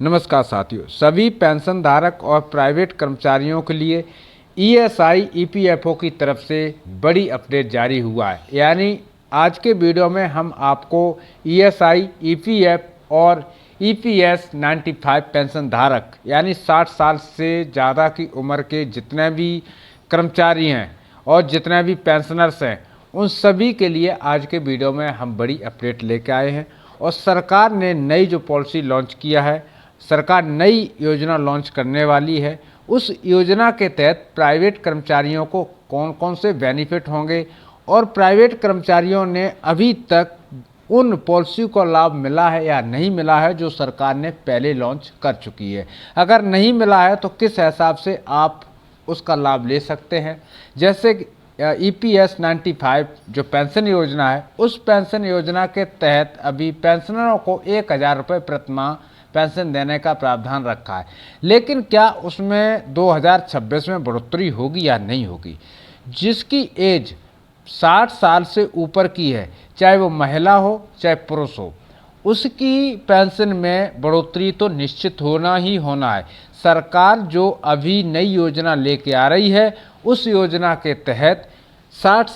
नमस्कार साथियों, सभी पेंशन धारक और प्राइवेट कर्मचारियों के लिए ईएसआई ईपीएफओ की तरफ से बड़ी अपडेट जारी हुआ है। यानी आज के वीडियो में हम आपको ईएसआई ईपीएफ और ईपीएस 95 पेंशन धारक यानी 60 साल से ज़्यादा की उम्र के जितने भी कर्मचारी हैं और जितने भी पेंशनर्स हैं, उन सभी के लिए आज के वीडियो में हम बड़ी अपडेट लेके आए हैं। और सरकार ने नई जो पॉलिसी लॉन्च किया है, सरकार नई योजना लॉन्च करने वाली है। उस योजना के तहत प्राइवेट कर्मचारियों को कौन कौन से बेनिफिट होंगे और प्राइवेट कर्मचारियों ने अभी तक उन पॉलिसी को लाभ मिला है या नहीं मिला है जो सरकार ने पहले लॉन्च कर चुकी है। अगर नहीं मिला है तो किस हिसाब से आप उसका लाभ ले सकते हैं। जैसे ईपीएस 95 जो पेंशन योजना है, उस पेंशन योजना के तहत अभी पेंशनरों को 1000 रुपये प्रतिमाह पेंशन देने का प्रावधान रखा है। लेकिन क्या उसमें 2026 में बढ़ोतरी होगी या नहीं होगी? जिसकी एज 60 साल से ऊपर की है, चाहे वो महिला हो चाहे पुरुष हो, उसकी पेंशन में बढ़ोतरी तो निश्चित होना ही होना है। सरकार जो अभी नई योजना लेके आ रही है, उस योजना के तहत 60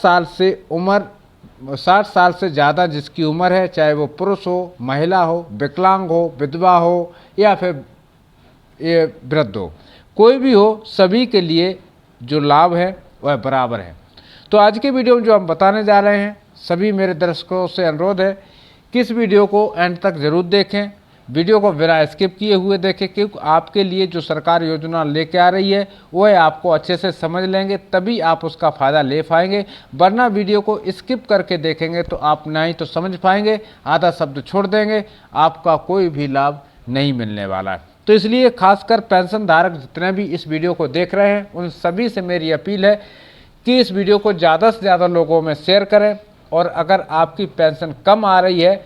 साल से ज़्यादा जिसकी उम्र है, चाहे वो पुरुष हो, महिला हो, विकलांग हो, विधवा हो या फिर ये वृद्ध हो, कोई भी हो, सभी के लिए जो लाभ है वह बराबर है। तो आज के वीडियो में जो हम बताने जा रहे हैं, सभी मेरे दर्शकों से अनुरोध है कि इस वीडियो को एंड तक ज़रूर देखें, वीडियो को बिना स्किप किए हुए देखें, क्योंकि आपके लिए जो सरकार योजना लेके आ रही है वह आपको अच्छे से समझ लेंगे, तभी आप उसका फ़ायदा ले पाएंगे। वरना वीडियो को स्किप करके देखेंगे तो आप ना ही तो समझ पाएंगे, आधा शब्द छोड़ देंगे, आपका कोई भी लाभ नहीं मिलने वाला है। तो इसलिए खासकर पेंशन धारक जितने भी इस वीडियो को देख रहे हैं, उन सभी से मेरी अपील है कि इस वीडियो को ज़्यादा से ज़्यादा लोगों में शेयर करें। और अगर आपकी पेंशन कम आ रही है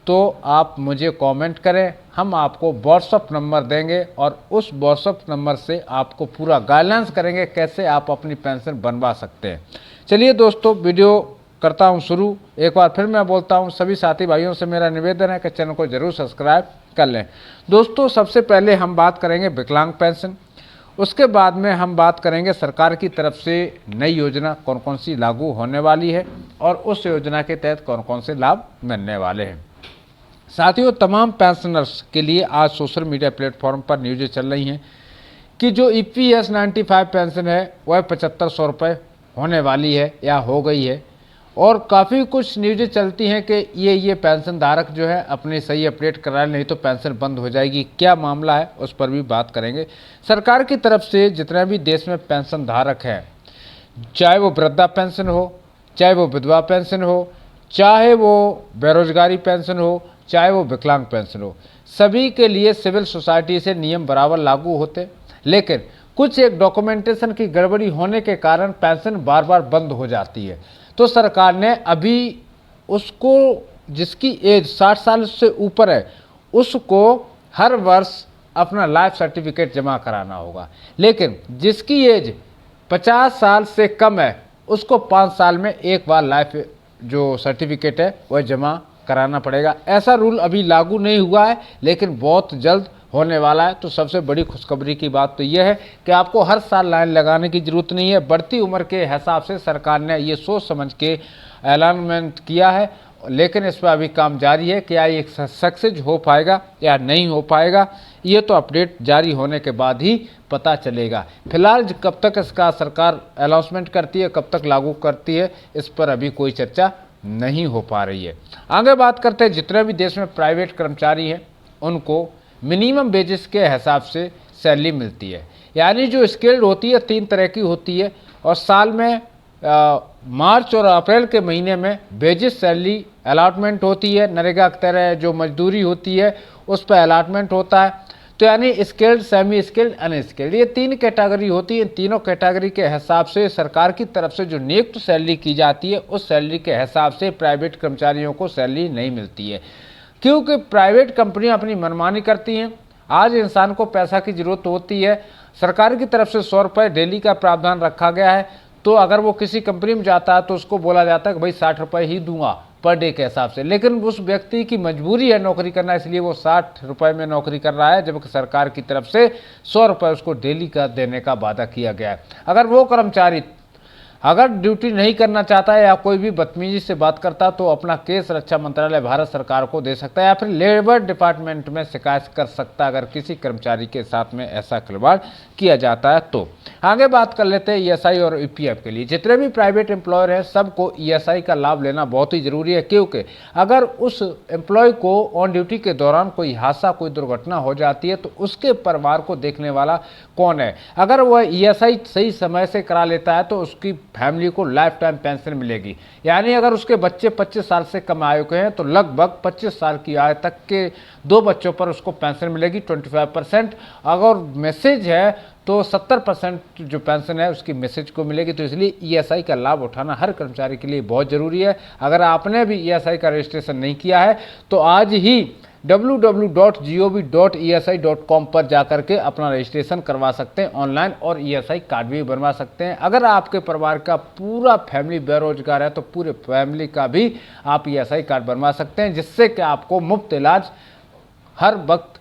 तो आप मुझे कमेंट करें, हम आपको व्हाट्सअप नंबर देंगे और उस व्हाट्सअप नंबर से आपको पूरा गाइडलाइंस करेंगे कैसे आप अपनी पेंशन बनवा सकते हैं। चलिए दोस्तों, वीडियो करता हूं शुरू। एक बार फिर मैं बोलता हूं, सभी साथी भाइयों से मेरा निवेदन है कि चैनल को ज़रूर सब्सक्राइब कर लें। दोस्तों, सबसे पहले हम बात करेंगे विकलांग पेंशन, उसके बाद में हम बात करेंगे सरकार की तरफ से नई योजना कौन कौन सी लागू होने वाली है और उस योजना के तहत कौन कौन से लाभ मिलने वाले हैं। साथियों, तमाम पेंशनर्स के लिए आज सोशल मीडिया प्लेटफॉर्म पर न्यूज़ें चल रही हैं कि जो ईपीएस 95 पेंशन है वह 7500 रुपये होने वाली है या हो गई है। और काफ़ी कुछ न्यूज़ें चलती हैं कि ये पेंशन धारक जो है अपने सही अपडेट करा नहीं तो पेंशन बंद हो जाएगी। क्या मामला है उस पर भी बात करेंगे। सरकार की तरफ से जितने भी देश में पेंशन धारक हैं, चाहे वो वृद्धा पेंशन हो, चाहे वो विधवा पेंशन हो, चाहे वो बेरोजगारी पेंशन हो, चाहे वो विकलांग पेंशन हो, सभी के लिए सिविल सोसाइटी से नियम बराबर लागू होते। लेकिन कुछ एक डॉक्यूमेंटेशन की गड़बड़ी होने के कारण पेंशन बार बार बंद हो जाती है। तो सरकार ने अभी उसको जिसकी एज 60 साल से ऊपर है, उसको हर वर्ष अपना लाइफ सर्टिफिकेट जमा कराना होगा। लेकिन जिसकी एज 50 साल से कम है, उसको 5 साल में एक बार लाइफ जो सर्टिफिकेट है वह जमा कराना पड़ेगा। ऐसा रूल अभी लागू नहीं हुआ है, लेकिन बहुत जल्द होने वाला है। तो सबसे बड़ी खुशखबरी की बात तो यह है कि आपको हर साल लाइन लगाने की ज़रूरत नहीं है। बढ़ती उम्र के हिसाब से सरकार ने ये सोच समझ के ऐलानमेंट किया है, लेकिन इस पर अभी काम जारी है। क्या ये सक्सेस हो पाएगा या नहीं हो पाएगा, ये तो अपडेट जारी होने के बाद ही पता चलेगा। फिलहाल कब तक इसका सरकार अनाउंसमेंट करती है, कब तक लागू करती है, इस पर अभी कोई चर्चा नहीं हो पा रही है। आगे बात करते हैं, जितने भी देश में प्राइवेट कर्मचारी हैं उनको मिनिमम वेजेस के हिसाब से सैलरी मिलती है। यानी जो स्किल्ड होती है 3 तरह की होती है, और साल में मार्च और अप्रैल के महीने में वेजेस सैलरी अलॉटमेंट होती है। नरेगा की तरह जो मजदूरी होती है उस पर अलॉटमेंट होता है। तो यानी स्किल्ड, सेमी स्किल्ड, अनस्किल्ड, ये 3 कैटेगरी होती है। तीनों कैटेगरी के हिसाब से सरकार की तरफ से जो नियुक्त सैलरी की जाती है, उस सैलरी के हिसाब से प्राइवेट कर्मचारियों को सैलरी नहीं मिलती है, क्योंकि प्राइवेट कंपनियां अपनी मनमानी करती हैं। आज इंसान को पैसा की ज़रूरत होती है। सरकार की तरफ से 100 रुपये डेली का प्रावधान रखा गया है। तो अगर वो किसी कंपनी में जाता है तो उसको बोला जाता है कि भाई 60 रुपये ही दूंगा, पर डे के हिसाब से। लेकिन उस व्यक्ति की मजबूरी है नौकरी करना, इसलिए वो 60 रुपये में नौकरी कर रहा है, जबकि सरकार की तरफ से 100 रुपये उसको डेली का देने का वादा किया गया है। अगर वो कर्मचारी अगर ड्यूटी नहीं करना चाहता है या कोई भी बदतमीजी से बात करता तो अपना केस रक्षा मंत्रालय भारत सरकार को दे सकता है या फिर लेबर डिपार्टमेंट में शिकायत कर सकता है अगर किसी कर्मचारी के साथ में ऐसा खिलवाड़ किया जाता है तो। आगे बात कर लेते हैं ईएसआई और ईपीएफ के लिए। जितने भी प्राइवेट एम्प्लॉयर हैं सबको ईएसआई का लाभ लेना बहुत ही जरूरी है, क्योंकि अगर उस एम्प्लॉय को ऑन ड्यूटी के दौरान कोई हादसा, कोई दुर्घटना हो जाती है तो उसके परिवार को देखने वाला कौन है। अगर वह ईएसआई सही समय से करा लेता है तो उसकी फैमिली को लाइफ टाइम पेंशन मिलेगी। यानी अगर उसके बच्चे 25 साल से कम आयु के हैं तो लगभग 25 साल की आयु तक के 2 बच्चों पर उसको पेंशन मिलेगी 25%। अगर मैसेज है तो 70% जो पेंशन है उसकी मैसेज को मिलेगी। तो इसलिए ईएसआई का लाभ उठाना हर कर्मचारी के लिए बहुत ज़रूरी है। अगर आपने भी ईएसआई का रजिस्ट्रेशन नहीं किया है तो आज ही www.gov.esi.com पर जाकर के अपना रजिस्ट्रेशन करवा सकते हैं ऑनलाइन और ईएसआई कार्ड भी बनवा सकते हैं। अगर आपके परिवार का पूरा फैमिली बेरोजगार है तो पूरे फैमिली का भी आप ईएसआई कार्ड बनवा सकते हैं, जिससे कि आपको मुफ्त इलाज हर वक्त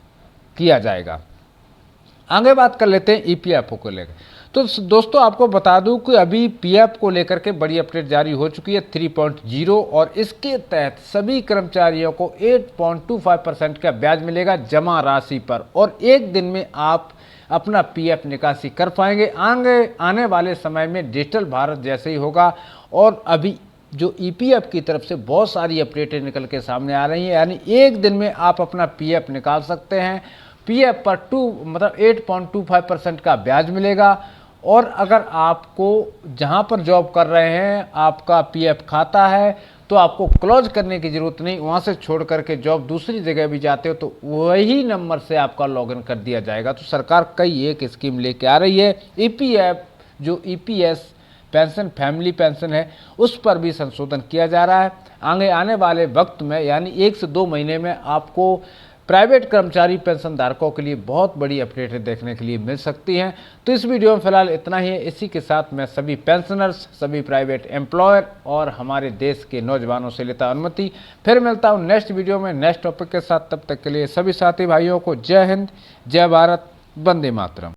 किया जाएगा। आगे बात कर लेते हैं ईपीएफ को लेकर। तो दोस्तों आपको बता दूं कि अभी पीएफ को लेकर के बड़ी अपडेट जारी हो चुकी है 3.0 और इसके तहत सभी कर्मचारियों को 8.25% का ब्याज मिलेगा जमा राशि पर और एक दिन में आप अपना पीएफ निकासी कर पाएंगे। आने वाले समय में डिजिटल भारत जैसे ही होगा और अभी जो ईपीएफ की तरफ से बहुत सारी अपडेटें निकल के सामने आ रही हैं, यानी एक दिन में आप अपना पीएफ निकाल सकते हैं। पीएफ पर 8.25% का ब्याज मिलेगा और अगर आपको जहां पर जॉब कर रहे हैं आपका पीएफ खाता है तो आपको क्लोज करने की ज़रूरत नहीं, वहां से छोड़ करके जॉब दूसरी जगह भी जाते हो तो वही नंबर से आपका लॉगिन कर दिया जाएगा। तो सरकार कई एक स्कीम लेके आ रही है। ईपीएफ जो ईपीएस पेंशन फैमिली पेंशन है उस पर भी संशोधन किया जा रहा है। आगे आने वाले वक्त में यानी 1 से 2 महीने में आपको प्राइवेट कर्मचारी पेंशन धारकों के लिए बहुत बड़ी अपडेट देखने के लिए मिल सकती हैं। तो इस वीडियो में फिलहाल इतना ही है। इसी के साथ मैं सभी पेंशनर्स, सभी प्राइवेट एम्प्लॉयर और हमारे देश के नौजवानों से लेता अनुमति। फिर मिलता हूँ नेक्स्ट वीडियो में नेक्स्ट टॉपिक के साथ। तब तक के लिए सभी साथी भाइयों को जय हिंद, जय भारत, वंदे मातरम।